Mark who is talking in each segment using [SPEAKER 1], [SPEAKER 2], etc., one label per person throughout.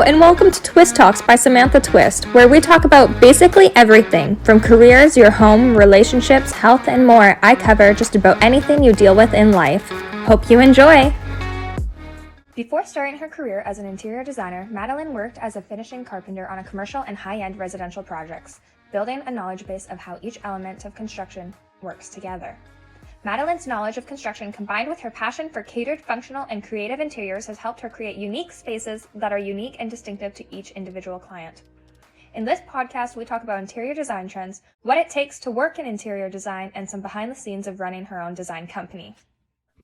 [SPEAKER 1] and welcome to Twist Talks by Samantha Twist, where we talk about basically everything from careers, your home, relationships, health, and more. I cover just about anything you deal with in life. Hope you enjoy! Before starting her career as an interior designer, Madeleine worked as a finishing carpenter on a commercial and high-end residential projects, building a knowledge base of how each element of construction works together. Madeleine's knowledge of construction combined with her passion for catered, functional, and creative interiors has helped her create unique spaces that are unique and distinctive to each individual client. In this podcast, we talk about interior design trends, what it takes to work in interior design, and some behind the scenes of running her own design company.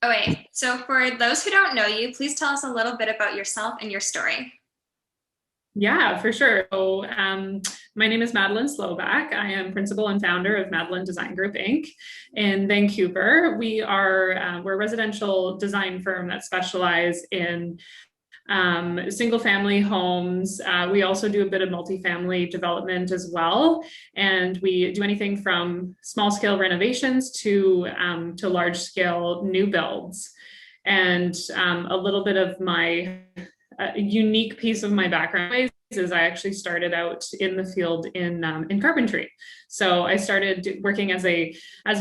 [SPEAKER 2] Oh wait, so for those who don't know you, please tell us a little bit about yourself and your story.
[SPEAKER 3] Yeah, for sure. So my name is Madeleine Sloback. I am principal and founder of Madeleine Design Group, Inc. in Vancouver. We're a residential design firm that specializes in single family homes. We also do a bit of multifamily development as well. And we do anything from small scale renovations to large scale new builds. And a little bit of my unique piece of my background is I actually started out in the field in carpentry. So I started working as a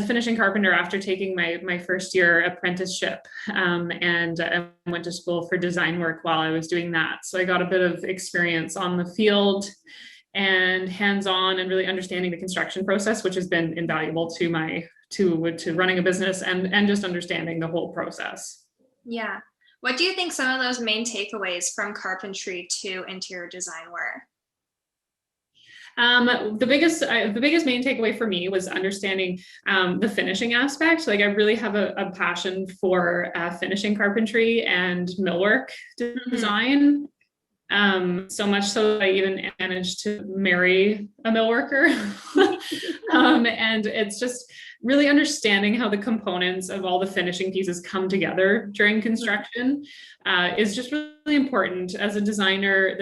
[SPEAKER 3] finishing carpenter after taking my first year apprenticeship, and I went to school for design work while I was doing that. So I got a bit of experience on the field and hands-on and really understanding the construction process, which has been invaluable to running a business and just understanding the whole process.
[SPEAKER 2] Yeah. What do you think some of those main takeaways from carpentry to interior design were?
[SPEAKER 3] The biggest main takeaway for me was understanding the finishing aspect. Like I really have a passion for finishing carpentry and millwork design. So much so that I even managed to marry a millworker. And it's just really understanding how the components of all the finishing pieces come together during construction is just really important. As a designer,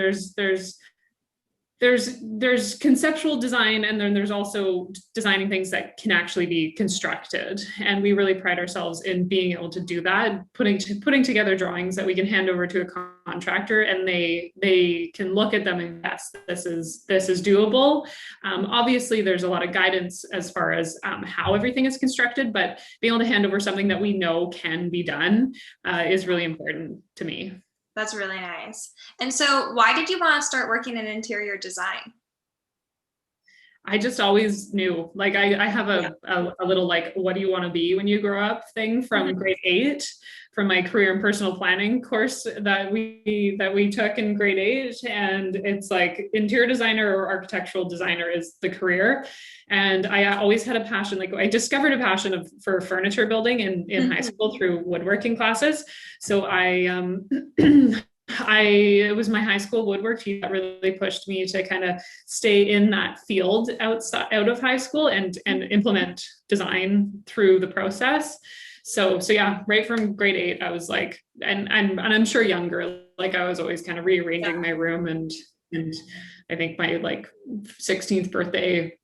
[SPEAKER 3] there's conceptual design, and then there's also designing things that can actually be constructed. And we really pride ourselves in being able to do that, putting together drawings that we can hand over to a contractor, and they can look at them and yes, this is doable. Obviously, there's a lot of guidance as far as how everything is constructed, but being able to hand over something that we know can be done is really important to me.
[SPEAKER 2] That's really nice. And so why did you want to start working in interior design?
[SPEAKER 3] I just always knew, like I have a little like, what do you want to be when you grow up thing from grade 8 from my career and personal planning course that we took in grade 8. And it's like interior designer or architectural designer is the career. And I always had a passion, like I discovered a passion for furniture building in high school through woodworking classes. So it was my high school woodwork teacher that really pushed me to kind of stay in that field out of high school and implement design through the process. So yeah, right from grade 8, I was like, and I'm sure younger, like I was always kind of rearranging my room and I think my like 16th birthday,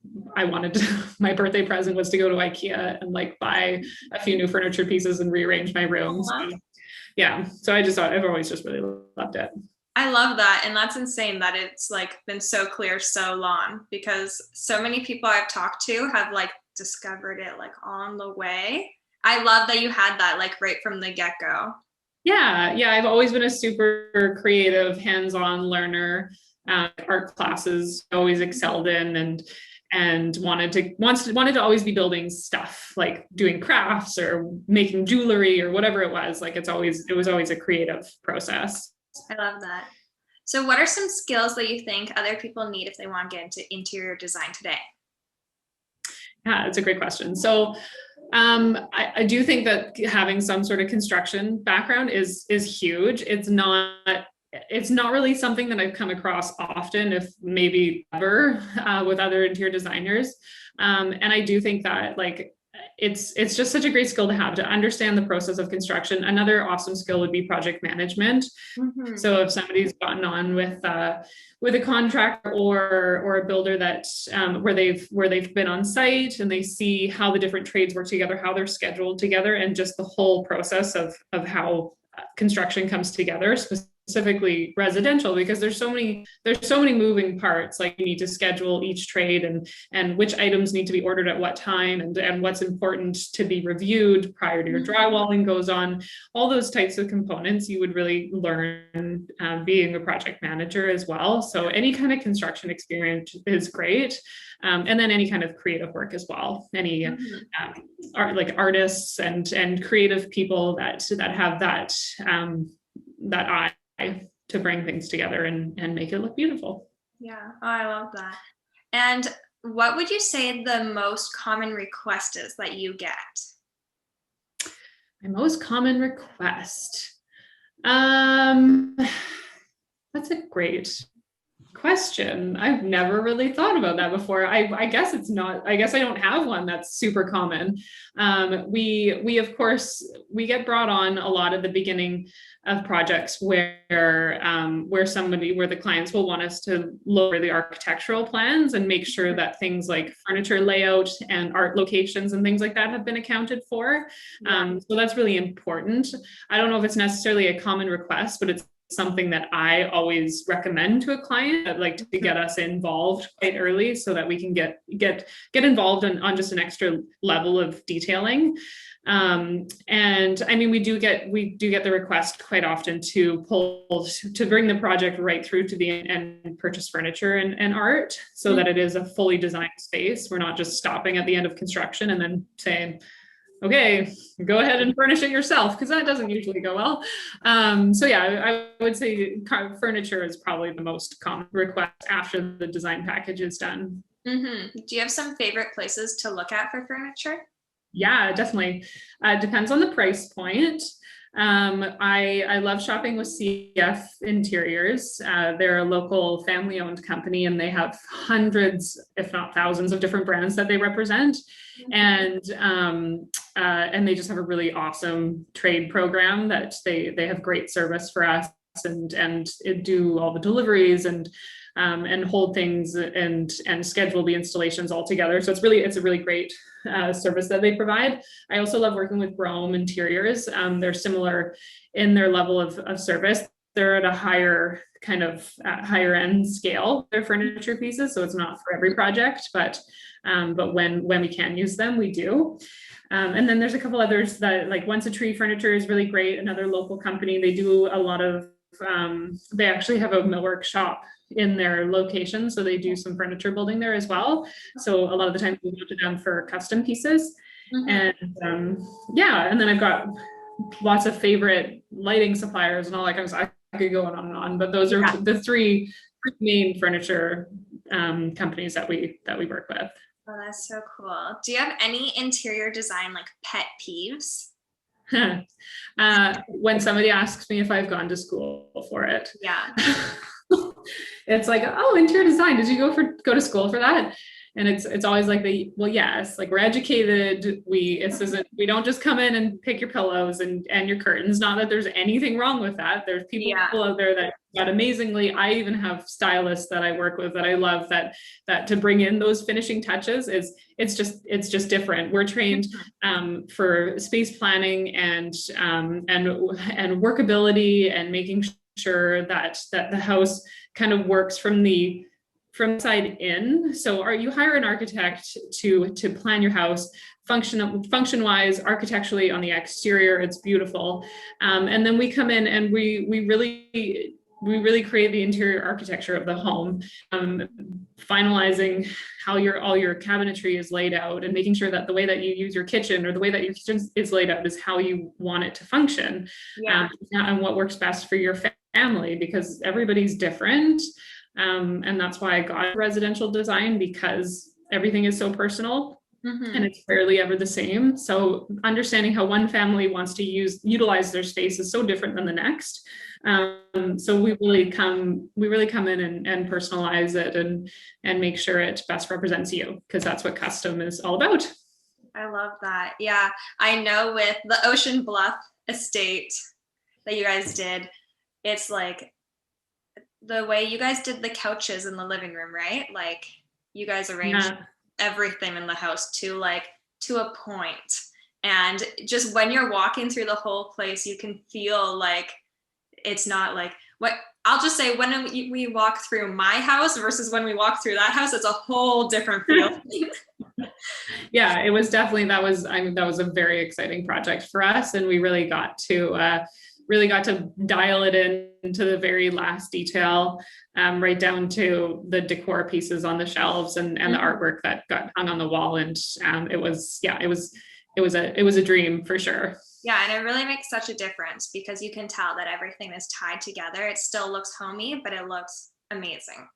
[SPEAKER 3] my birthday present was to go to IKEA and like buy a few new furniture pieces and rearrange my room. So, yeah. So I've always just really loved it.
[SPEAKER 2] I love that. And that's insane that it's like been so clear so long, because so many people I've talked to have like discovered it like on the way. I love that you had that like right from the get-go. Yeah.
[SPEAKER 3] I've always been a super creative, hands-on learner. Art classes I always excelled in and wanted to always be building stuff, like doing crafts or making jewelry or whatever it was. Like it was always a creative process.
[SPEAKER 2] I love that. So what are some skills that you think other people need if they want to get into interior design today?
[SPEAKER 3] Yeah, it's a great question. So I do think that having some sort of construction background is huge. It's not really something that I've come across often, if maybe ever, with other interior designers. And I do think that like it's just such a great skill to have, to understand the process of construction. Another awesome skill would be project management. Mm-hmm. So if somebody's gotten on with a contractor or a builder that where they've been on site and they see how the different trades work together, how they're scheduled together, and just the whole process of how construction comes together, specifically residential, because there's so many moving parts. Like you need to schedule each trade and which items need to be ordered at what time, and what's important to be reviewed prior to your drywalling goes on. All those types of components you would really learn being a project manager as well. So any kind of construction experience is great. And then any kind of creative work as well. Any like artists and creative people that have that eye to bring things together and make it look beautiful.
[SPEAKER 2] Yeah, oh, I love that. And what would you say the most common request is that you get?
[SPEAKER 3] My most common request. That's a great question. I've never really thought about that before. I guess it's not, I guess I don't have one that's super common. We of course, we get brought on a lot at the beginning of projects where the clients will want us to lower the architectural plans and make sure that things like furniture layout and art locations and things like that have been accounted for. So that's really important. I don't know if it's necessarily a common request, but it's something that I always recommend to a client, like to get us involved quite early so that we can get involved on just an extra level of detailing. And I mean, we do get the request quite often to bring the project right through to the end and purchase furniture and art so that it is a fully designed space. We're not just stopping at the end of construction and then saying, okay, go ahead and furnish it yourself, because that doesn't usually go well. So yeah, I would say furniture is probably the most common request after the design package is done.
[SPEAKER 2] Do you have some favorite places to look at for furniture?
[SPEAKER 3] Yeah, definitely. Depends on the price point. I love shopping with CF Interiors. They're a local family-owned company, and they have hundreds, if not thousands, of different brands that they represent. And they just have a really awesome trade program that they have great service for us and do all the deliveries and hold things and schedule the installations all together. So it's a really great service that they provide. I also love working with Brome Interiors. They're similar in their level of service. They're at a higher higher end scale, their furniture pieces. So it's not for every project, but when we can use them, we do. And then there's a couple others that, like Once a Tree Furniture is really great. Another local company. They do a lot of, they actually have a millwork shop in their location. So they do some furniture building there as well. So a lot of the time we go to them for custom pieces. And yeah, and then I've got lots of favorite lighting suppliers and all that kind of stuff. I could go on and on, but those are the three main furniture companies that we work with.
[SPEAKER 2] Oh, that's so cool. Do you have any interior design like pet peeves?
[SPEAKER 3] When somebody asks me if I've gone to school for it.
[SPEAKER 2] Yeah.
[SPEAKER 3] It's like, oh, interior design, did you go to school for that? And it's always like, well, yes, like we're educated. We don't just come in and pick your pillows and your curtains. Not that there's anything wrong with that. There's people out there that amazingly, I even have stylists that I work with that I love that to bring in those finishing touches it's just different. We're trained for space planning and workability and making sure that the house kind of works from side in. So you hire an architect to plan your house function wise, architecturally on the exterior, it's beautiful. And then we come in and we really create the interior architecture of the home, finalizing how all your cabinetry is laid out and making sure that the way that you use your kitchen or the way that your kitchen is laid out is how you want it to function. And what works best for your family, because everybody's different. And that's why I got residential design, because everything is so personal and it's rarely ever the same. So understanding how one family wants to utilize their space is so different than the next. So we really come in and personalize it and make sure it best represents you, because that's what custom is all about.
[SPEAKER 2] I love that. Yeah, I know with the Ocean Bluff estate that you guys did, it's like the way you guys did the couches in the living room, right? Like you guys arranged everything in the house to a point. And just when you're walking through the whole place, you can feel like it's not like, what I'll just say, when we walk through my house versus when we walk through that house, it's a whole different feel.
[SPEAKER 3] Yeah, it was definitely, that was a very exciting project for us, and we really got to dial it into the very last detail, right down to the decor pieces on the shelves and the artwork that got hung on the wall. And it was a dream for sure.
[SPEAKER 2] Yeah, and it really makes such a difference because you can tell that everything is tied together. It still looks homey, but it looks amazing.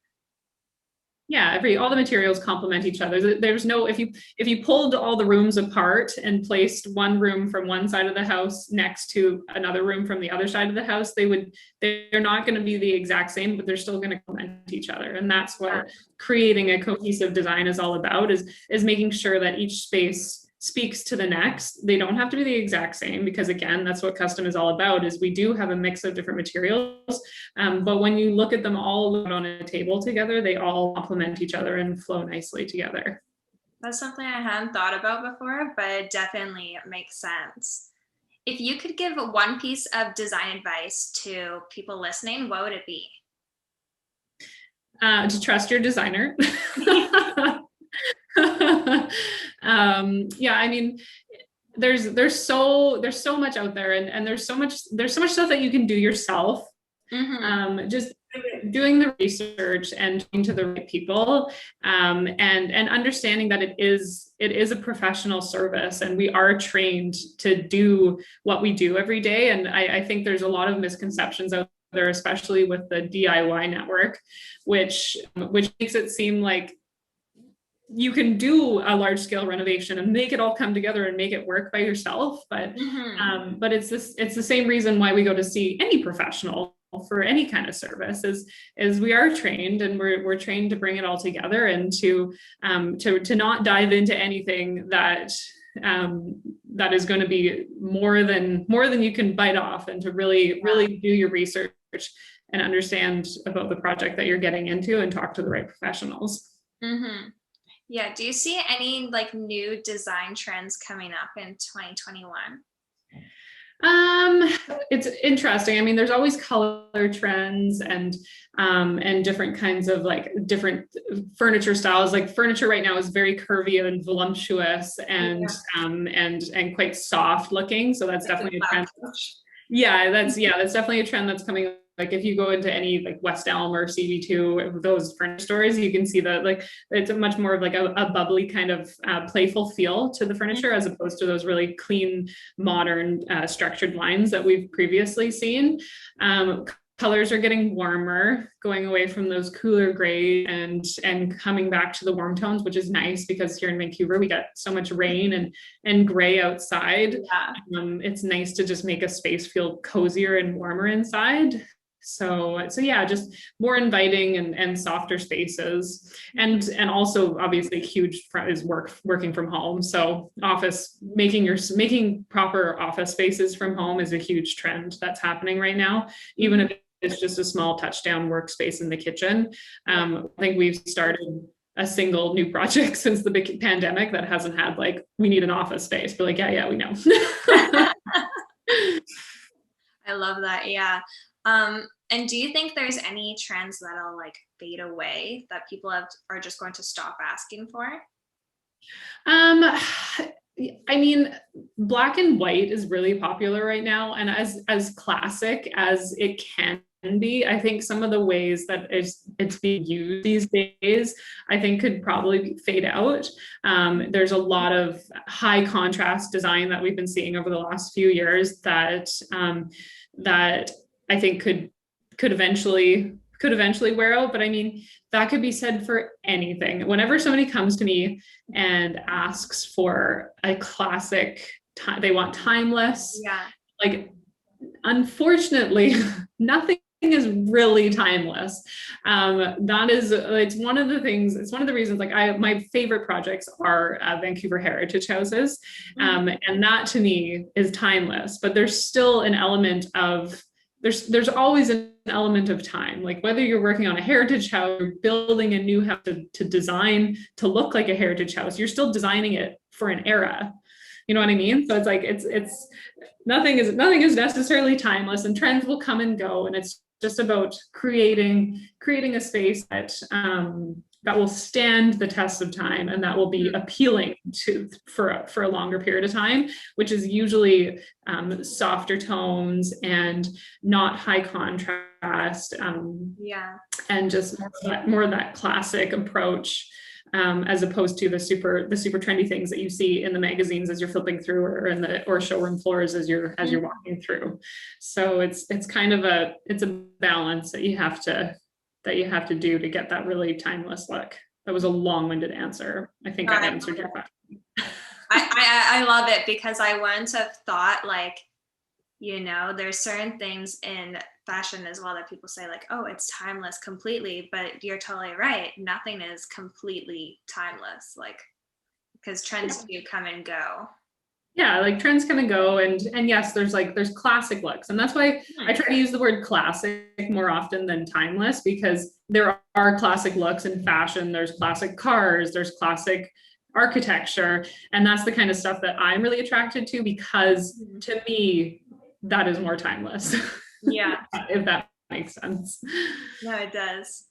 [SPEAKER 3] Yeah, all the materials complement each other. There's no, if you pulled all the rooms apart and placed one room from one side of the house next to another room from the other side of the house, they're not going to be the exact same, but they're still going to complement each other. And that's what creating a cohesive design is all about, is making sure that each space speaks to the next. They don't have to be the exact same, because again, that's what custom is all about, is we do have a mix of different materials. But when you look at them all on a table together, they all complement each other and flow nicely together.
[SPEAKER 2] That's something I hadn't thought about before, but it definitely makes sense. If you could give one piece of design advice to people listening, what would it be?
[SPEAKER 3] To trust your designer. Yeah, I mean, there's so much out there, and there's so much stuff that you can do yourself. Just doing the research and talking to the right people, and understanding that it is a professional service, and we are trained to do what we do every day. And I think there's a lot of misconceptions out there, especially with the DIY network, which makes it seem like you can do a large scale renovation and make it all come together and make it work by yourself. But it's the same reason why we go to see any professional for any kind of service, is we are trained, and we're trained to bring it all together, and to not dive into anything that is going to be more than you can bite off, and to really do your research and understand about the project that you're getting into, and talk to the right professionals.
[SPEAKER 2] Yeah. Do you see any like new design trends coming up in 2021?
[SPEAKER 3] It's interesting. I mean, there's always color trends and different kinds of like different furniture styles. Like furniture right now is very curvy and voluptuous and quite soft looking. So that's definitely a trend. Yeah, that's definitely a trend that's coming. Like if you go into any like West Elm or CB2, those furniture stores, you can see that like it's much more of like a bubbly kind of playful feel to the furniture, as opposed to those really clean, modern, structured lines that we've previously seen. Colors are getting warmer, going away from those cooler gray and coming back to the warm tones, which is nice, because here in Vancouver we get so much rain and gray outside. It's nice to just make a space feel cozier and warmer inside. So yeah, just more inviting and softer spaces, and also obviously huge is working from home. So making proper office spaces from home is a huge trend that's happening right now, even if it's just a small touchdown workspace in the kitchen. I think we've started a single new project since the big pandemic that hasn't had like, we need an office space, but like, yeah, we know.
[SPEAKER 2] I love that. Yeah. And do you think there's any trends that'll like fade away that people are just going to stop asking for?
[SPEAKER 3] I mean, black and white is really popular right now, and as classic as it can be, I think some of the ways that it's being used these days, I think could probably fade out. There's a lot of high contrast design that we've been seeing over the last few years that I think could eventually wear out. But I mean, that could be said for anything. Whenever somebody comes to me and asks for a classic, they want timeless.
[SPEAKER 2] Yeah.
[SPEAKER 3] Like, unfortunately, nothing is really timeless. It's one of the reasons, like my favorite projects are Vancouver heritage houses. And that to me is timeless, but there's still an element of, there's always an element of time. Like whether you're working on a heritage house, or building a new house to design to look like a heritage house, you're still designing it for an era. You know what I mean? So it's like, it's nothing is necessarily timeless, and trends will come and go. And it's just about creating a space that that will stand the test of time and that will be appealing to for a longer period of time, which is usually softer tones and not high contrast, and just more of that classic approach, as opposed to the super trendy things that you see in the magazines as you're flipping through, or showroom floors as you're walking through. So it's kind of a balance that you have to do to get that really timeless look. That was a long-winded answer. I think I answered your question.
[SPEAKER 2] I love it, because I wouldn't have thought, like, there's certain things in fashion as well that people say, like, oh, it's timeless completely, but you're totally right. Nothing is completely timeless, like, because trends do come and go.
[SPEAKER 3] Yeah, like trends come and go, and yes, there's classic looks, and that's why I try to use the word classic more often than timeless, because there are classic looks in fashion. There's classic cars, there's classic architecture, and that's the kind of stuff that I'm really attracted to, because to me that is more timeless.
[SPEAKER 2] Yeah.
[SPEAKER 3] If that makes sense.
[SPEAKER 2] No, it does.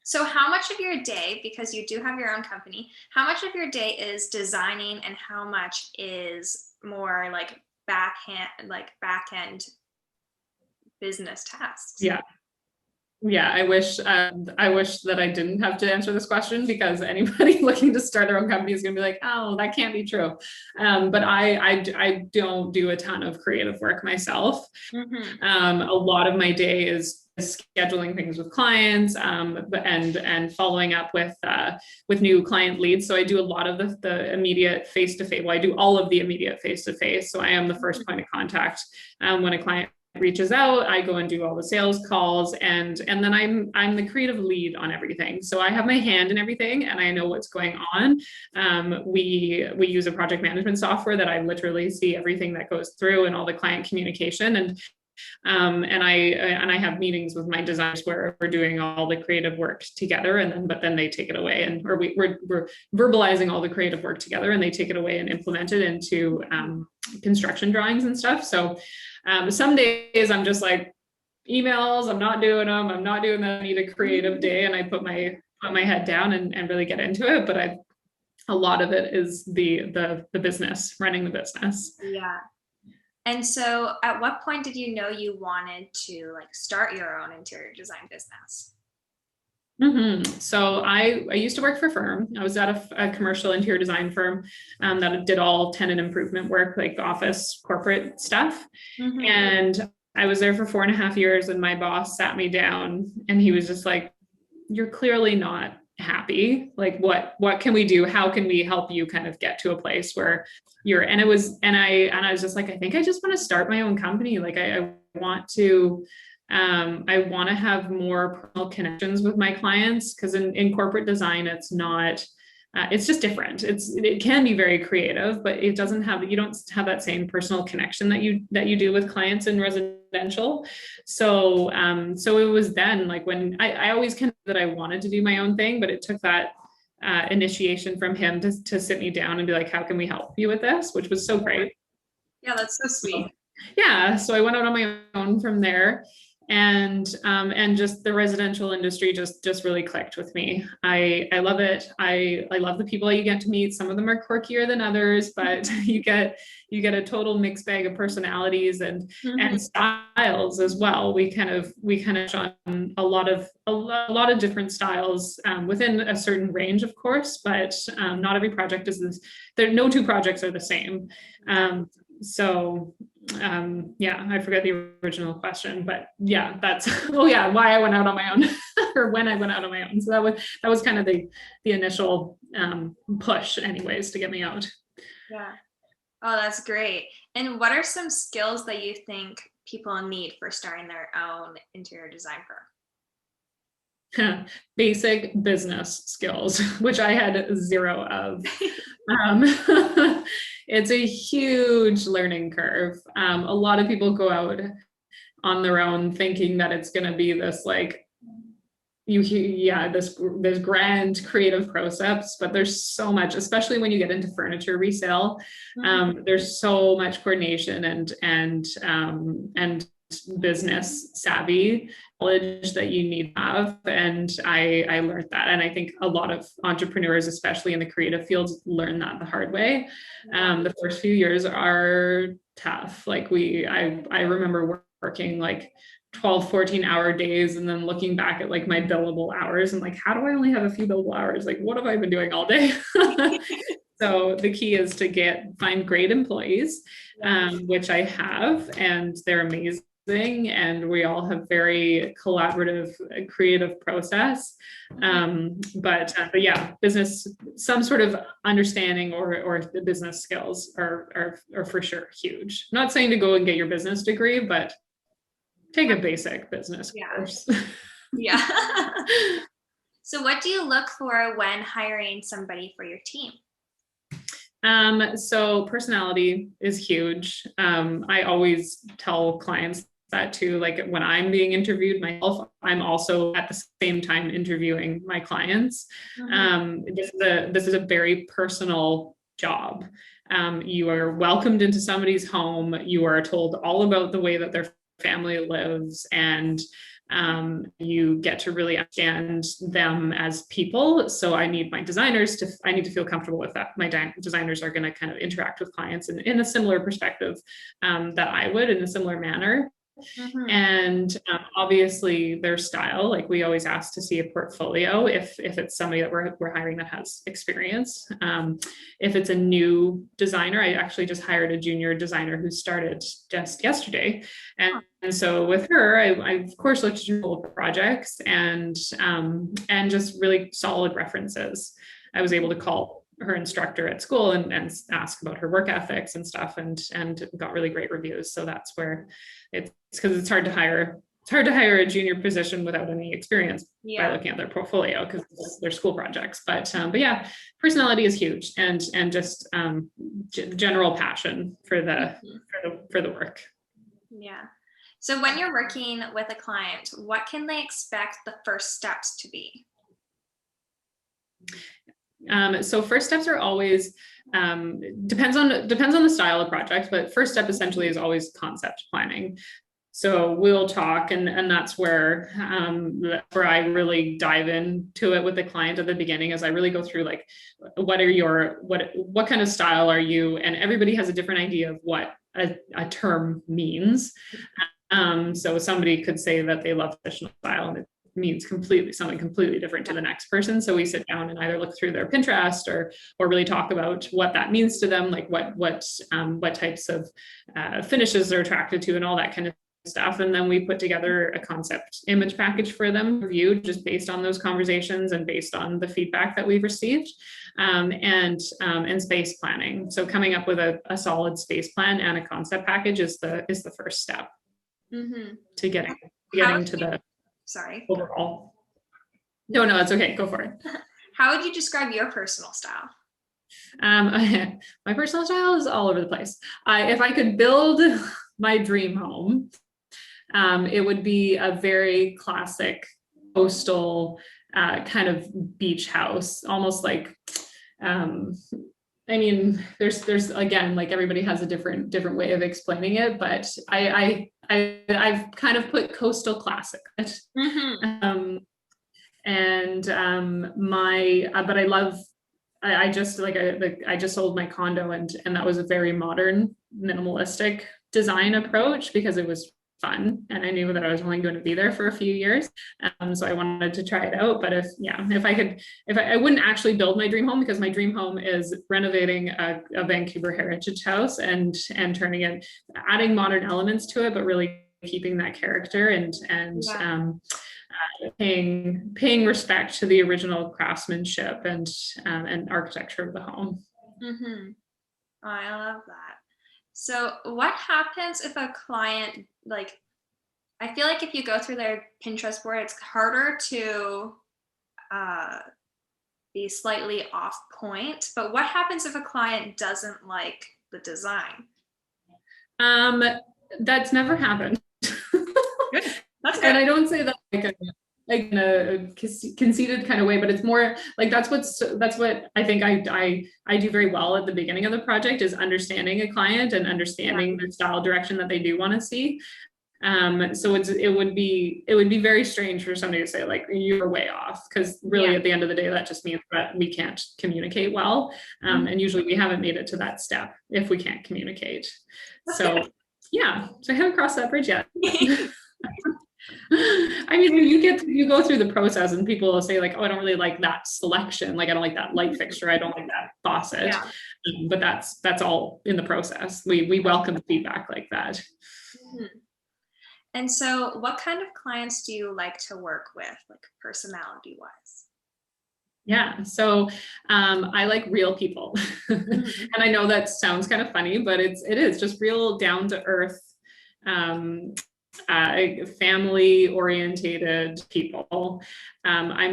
[SPEAKER 2] So how much of your day, because you do have your own company, how much of your day is designing and how much is more like back end business tasks?
[SPEAKER 3] Yeah, I wish that I didn't have to answer this question, because anybody looking to start their own company is going to be like, oh, that can't be true. But I don't do a ton of creative work myself. A lot of my day is scheduling things with clients, and following up with new client leads. So I do a lot of the immediate face-to-face. Well, I do all of the immediate face-to-face. So I am the first point of contact when a client reaches out. I go and do all the sales calls, and then I'm the creative lead on everything. So I have my hand in everything, and I know what's going on. We use a project management software that I literally see everything that goes through and all the client communication, and I have meetings with my designers where we're doing all the creative work together, but then they take it away, and we're verbalizing all the creative work together, and they take it away and implement it into construction drawings and stuff. So some days I'm just like, emails, I'm not doing them. I'm not doing that. I need a creative day, and I put my head down and really get into it. But a lot of it is the business, running the business.
[SPEAKER 2] Yeah. And so at what point did you know you wanted to like start your own interior design business?
[SPEAKER 3] So I used to work for a firm. I was at a commercial interior design firm that did all tenant improvement work, like office corporate stuff. And I was there for 4.5 years, and my boss sat me down and he was just like, you're clearly not happy. Like, what can we do? How can we help you kind of get to a place where I was just like, I think I just want to start my own company. Like I want to have more personal connections with my clients, because in corporate design, it's just different. It can be very creative, but you don't have that same personal connection that you do with clients in residential. So it was then, like, when I always kind of that I wanted to do my own thing, but it took that initiation from him to sit me down and be like, how can we help you with this? Which was so great.
[SPEAKER 2] Yeah, that's so sweet.
[SPEAKER 3] So I went out on my own from there. And just the residential industry just really clicked with me. I love it. I love the people you get to meet. Some of them are quirkier than others, but you get a total mixed bag of personalities and styles as well. We kind of on a lot of different styles within a certain range, of course, but not every project is this. No two projects are the same. I forgot the original question, but yeah, that's why I went out on my own or when I went out on my own. So that was kind of the initial push anyways to get me out.
[SPEAKER 2] Yeah. Oh, that's great. And what are some skills that you think people need for starting their own interior design firm?
[SPEAKER 3] Basic business skills, which I had zero of. It's a huge learning curve. A lot of people go out on their own thinking that it's going to be this like this grand creative process, but there's so much, especially when you get into furniture resale. There's so much coordination and business savvy knowledge that you need to have. And I learned that. And I think a lot of entrepreneurs, especially in the creative fields, learn that the hard way. The first few years are tough. Like I remember working like 12, 14-hour days and then looking back at like my billable hours and like, how do I only have a few billable hours? Like, what have I been doing all day? So the key is to find great employees, which I have, and they're amazing. And we all have very collaborative, creative process. But yeah, business, some sort of understanding or the business skills are for sure huge. I'm not saying to go and get your business degree, but take a basic business course.
[SPEAKER 2] Yeah. So what do you look for when hiring somebody for your team?
[SPEAKER 3] So personality is huge. I always tell clients that too, like when I'm being interviewed myself, I'm also at the same time interviewing my clients. This is a very personal job. You are welcomed into somebody's home. You are told all about the way that their family lives, and you get to really understand them as people. So I need to feel comfortable with that. My designers are going to kind of interact with clients in a similar perspective that I would, in a similar manner. And obviously their style, like we always ask to see a portfolio if it's somebody that we're hiring that has experience. If it's a new designer, I actually just hired a junior designer who started just yesterday. And so with her, I of course looked at old projects and just really solid references. I was able to call her instructor at school and ask about her work ethics and stuff, and got really great reviews. So that's where it's because it's hard to hire a junior position without any experience by looking at their portfolio, because they're school projects. But yeah, personality is huge, and just general passion for the work.
[SPEAKER 2] Yeah. So when you're working with a client, what can they expect the first steps to be?
[SPEAKER 3] So first steps are always depends on the style of project, but first step essentially is always concept planning. So we'll talk, and that's where I really dive into it with the client at the beginning, as I really go through like, what kind of style are you? And everybody has a different idea of what a term means. So somebody could say that they love traditional style, and it means something completely different to the next person. So we sit down and either look through their Pinterest or really talk about what that means to them, like what types of finishes they're attracted to and all that kind of stuff. And then we put together a concept image package for them to review, just based on those conversations and based on the feedback that we've received, and space planning. So coming up with a solid space plan and a concept package is the first step to getting to the overall. No, it's okay. Go for it.
[SPEAKER 2] How would you describe your personal style?
[SPEAKER 3] My personal style is all over the place. If I could build my dream home, it would be a very classic coastal kind of beach house, almost like, I mean, there's again, like everybody has a different way of explaining it, but I've kind of put coastal classic. But I love, I just sold my condo, and that was a very modern, minimalistic design approach because it was fun, and I knew that I was only going to be there for a few years, so I wanted to try it out. But I wouldn't actually build my dream home, because my dream home is renovating a Vancouver heritage house and turning it, adding modern elements to it, but really keeping that character and paying respect to the original craftsmanship and architecture of the home.
[SPEAKER 2] Oh, I love that. So what happens if a client, like, I feel like if you go through their Pinterest board, it's harder to be slightly off point, but what happens if a client doesn't like the design?
[SPEAKER 3] That's never happened.
[SPEAKER 2] Good. That's good.
[SPEAKER 3] And I don't say that like in a conceited kind of way, but it's more like that's what I think I do very well at the beginning of the project, is understanding a client and understanding the style direction that they do want to see. So it would be very strange for somebody to say like you're way off, because really at the end of the day that just means that we can't communicate well, and usually we haven't made it to that step if we can't communicate. So yeah, so I haven't crossed that bridge yet. I mean, you go through the process and people will say like, oh, I don't really like that selection. Like, I don't like that light fixture. I don't like that faucet. But that's all in the process. We welcome feedback like that.
[SPEAKER 2] And so what kind of clients do you like to work with, like personality wise?
[SPEAKER 3] Yeah, so I like real people. And I know that sounds kind of funny, but it is just real down to earth, family orientated people. I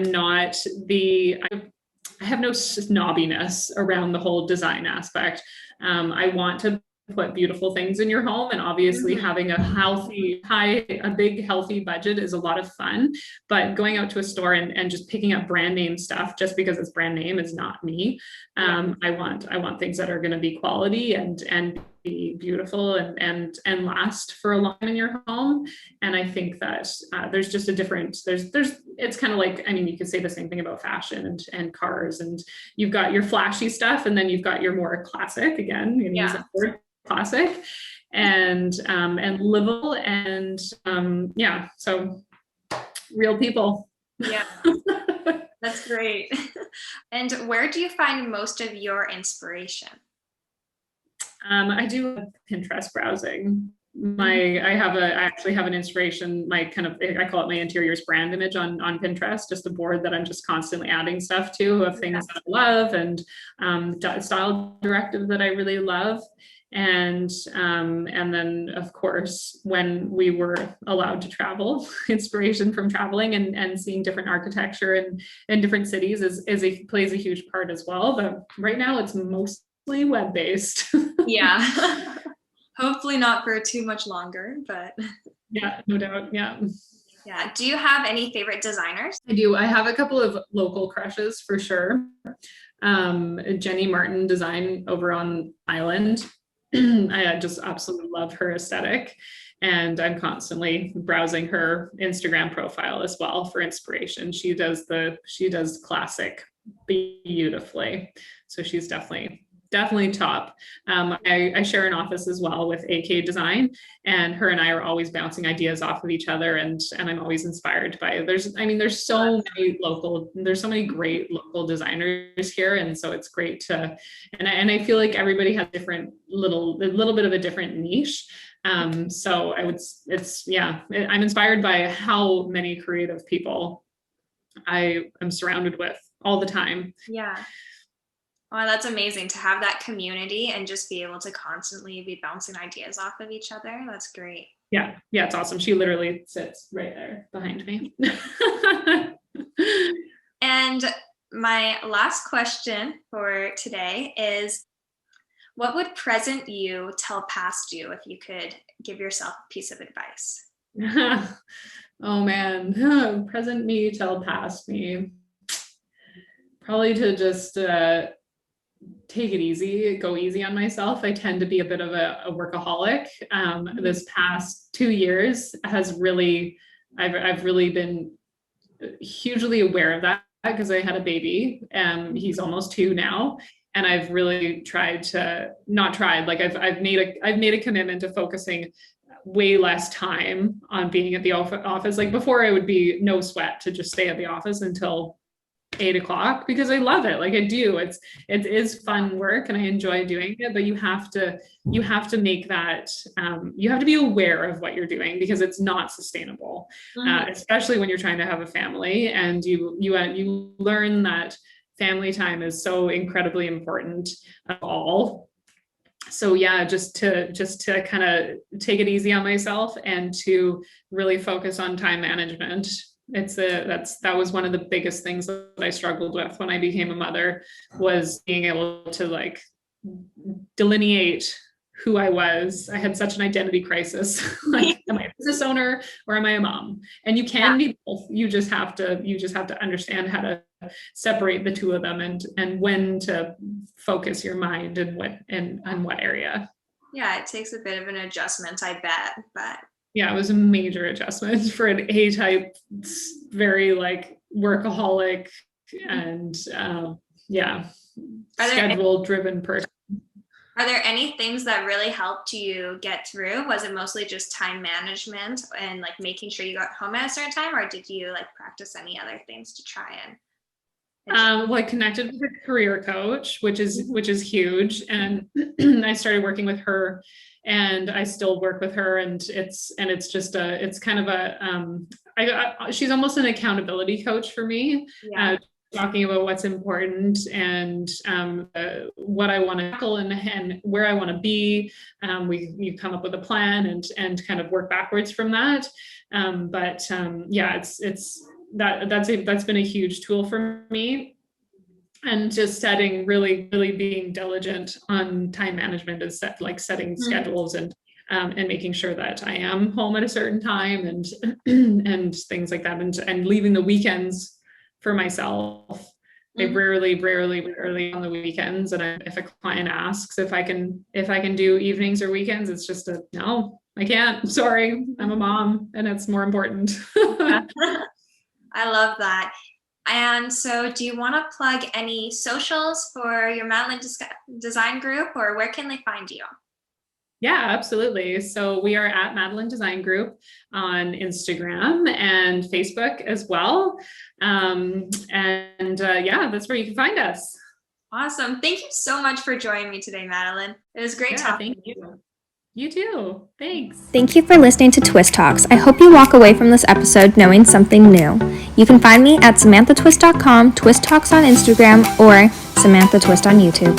[SPEAKER 3] have no snobbiness around the whole design aspect. I want to put beautiful things in your home, and obviously having a big healthy budget is a lot of fun, but going out to a store and just picking up brand name stuff just because it's brand name is not me. I want things that are going to be quality and be beautiful and last for a long time in your home. And I think that there's just a different, it's kind of like, I mean, you could say the same thing about fashion and cars, and you've got your flashy stuff and then you've got your more classic, again, use that word, classic, and livable, and so real people.
[SPEAKER 2] Yeah. That's great. And where do you find most of your inspiration?
[SPEAKER 3] I do Pinterest browsing. I actually have an inspiration, I call it my interiors brand image on Pinterest, just a board that I'm just constantly adding stuff to of things that I love, and style directive that I really love. And then of course, when we were allowed to travel, inspiration from traveling and seeing different architecture in different cities plays a huge part as well. But right now it's mostly web-based.
[SPEAKER 2] Yeah. Hopefully not for too much longer, but
[SPEAKER 3] yeah, no doubt. Yeah.
[SPEAKER 2] Yeah. Do you have any favorite designers?
[SPEAKER 3] I do. I have a couple of local crushes for sure. Jenny Martin Design over on Island. I just absolutely love her aesthetic, and I'm constantly browsing her Instagram profile as well for inspiration. She does classic beautifully, so she's definitely top. I share an office as well with AK Design, and her and I are always bouncing ideas off of each other, and I'm always inspired by it. There's so many great local designers here, and so it's great to, and I feel like everybody has a little bit of a different niche. So I'm inspired by how many creative people I am surrounded with all the time.
[SPEAKER 2] Yeah. Oh, that's amazing to have that community and just be able to constantly be bouncing ideas off of each other. That's great.
[SPEAKER 3] Yeah, it's awesome. She literally sits right there behind me.
[SPEAKER 2] And my last question for today is, what would present you tell past you if you could give yourself a piece of advice?
[SPEAKER 3] Oh man, present me tell past me. Probably to just take it easy, go easy on myself. I tend to be a bit of a workaholic. This past 2 years I've really been hugely aware of that, because I had a baby. He's almost 2 now. And I've really I've made a commitment to focusing way less time on being at the office. Like before, it would be no sweat to just stay at the office until 8 o'clock, because I love it. Like I do. It is fun work and I enjoy doing it, but you have to make that, you have to be aware of what you're doing, because it's not sustainable, especially when you're trying to have a family, and you learn that family time is so incredibly important of all. So yeah, just to kind of take it easy on myself and to really focus on time management. That was one of the biggest things that I struggled with when I became a mother, was being able to delineate who I was. I had such an identity crisis. Am I a business owner or am I a mom? And you can be both. You just have to understand how to separate the two of them, and when to focus your mind and on what area.
[SPEAKER 2] Yeah, it takes a bit of an adjustment, I bet, but
[SPEAKER 3] Yeah, it was a major adjustment for an A-type, very like workaholic and schedule driven person.
[SPEAKER 2] Are there any things that really helped you get through? Was it mostly just time management and like making sure you got home at a certain time, or did you like practice any other things to try and
[SPEAKER 3] Well, I connected with a career coach, which is huge, and I started working with her, and I still work with her, and it's just it's kind of a she's almost an accountability coach for me.
[SPEAKER 2] Yeah.
[SPEAKER 3] Talking about what's important and what I want to tackle and where I want to be. You come up with a plan and kind of work backwards from that. That's been a huge tool for me. And just really being diligent on time management and setting schedules and making sure that I am home at a certain time and things like that, and leaving the weekends for myself. I rarely on the weekends, and if a client asks if I can do evenings or weekends, it's just no, I can't. Sorry, I'm a mom, and it's more important.
[SPEAKER 2] I love that. And so, do you want to plug any socials for your Madeleine Design Group, or where can they find you?
[SPEAKER 3] Yeah, absolutely. So we are at Madeleine Design Group on Instagram and Facebook as well. That's where you can find us.
[SPEAKER 2] Awesome. Thank you so much for joining me today, Madeleine. It was great talking to you.
[SPEAKER 3] You too. Thanks.
[SPEAKER 1] Thank you for listening to Twist Talks. I hope you walk away from this episode knowing something new. You can find me at SamanthaTwist.com, Twist Talks on Instagram, or Samantha Twist on YouTube.